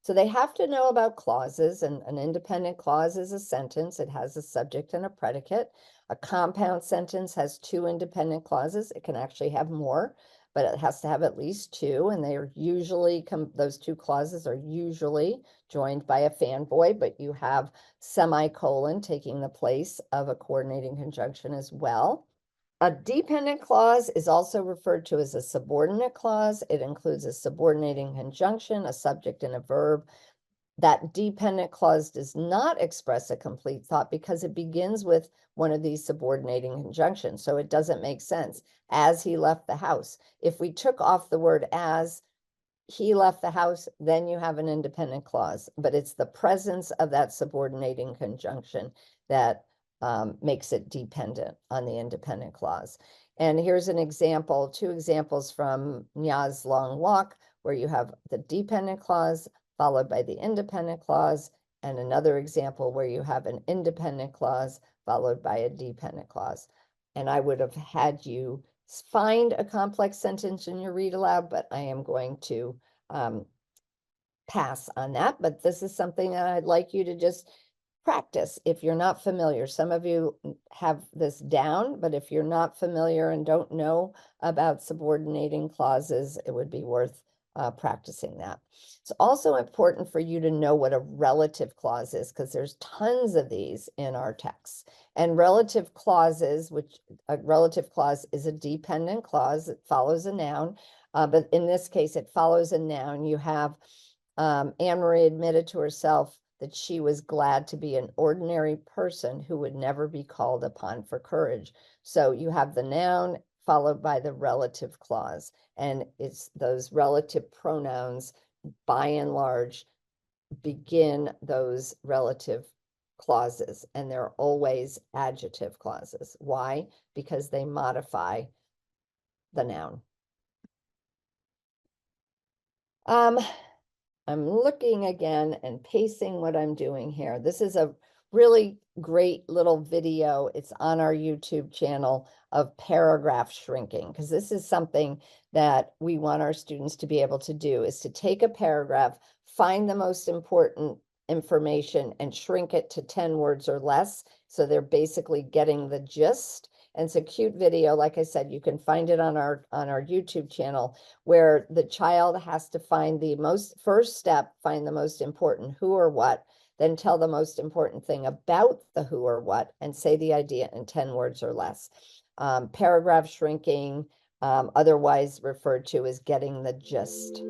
So they have to know about clauses, and an independent clause is a sentence. It has a subject and a predicate. A compound sentence has two independent clauses. It can actually have more, but it has to have at least two, and they are usually, those two clauses are usually joined by a fanboy, but you have semicolon taking the place of a coordinating conjunction as well. A dependent clause is also referred to as a subordinate clause. It includes a subordinating conjunction, a subject, and a verb. That dependent clause does not express a complete thought because it begins with one of these subordinating conjunctions. So it doesn't make sense. As he left the house. If we took off the word as, he left the house, then you have an independent clause. But it's the presence of that subordinating conjunction that makes it dependent on the independent clause. And here's an example, two examples from Nya's Long Walk, where you have the dependent clause followed by the independent clause, and another example where you have an independent clause followed by a dependent clause. And I would have had you find a complex sentence in your read aloud, but I am going to pass on that. But this is something that I'd like you to just practice if you're not familiar. Some of you have this down, but if you're not familiar and don't know about subordinating clauses, it would be worth practicing that. It's also important for you to know what a relative clause is, because there's tons of these in our texts. And relative clauses, which a relative clause is a dependent clause, it follows a noun, but in this case, it follows a noun. You have Anne Marie admitted to herself that she was glad to be an ordinary person who would never be called upon for courage. So you have the noun followed by the relative clause, and it's those relative pronouns, by and large, begin those relative clauses, and they're always adjective clauses. Why? Because they modify the noun. I'm looking again and pacing what I'm doing here. This is a really great little video. It's on our YouTube channel of paragraph shrinking, because this is something that we want our students to be able to do, is to take a paragraph, find the most important information and shrink it to 10 words or less. So they're basically getting the gist. And it's a cute video. Like I said, you can find it on our YouTube channel, where the child has to find the first step, find the most important who or what, then tell the most important thing about the who or what, and say the idea in 10 words or less. Paragraph shrinking, otherwise referred to as getting the gist.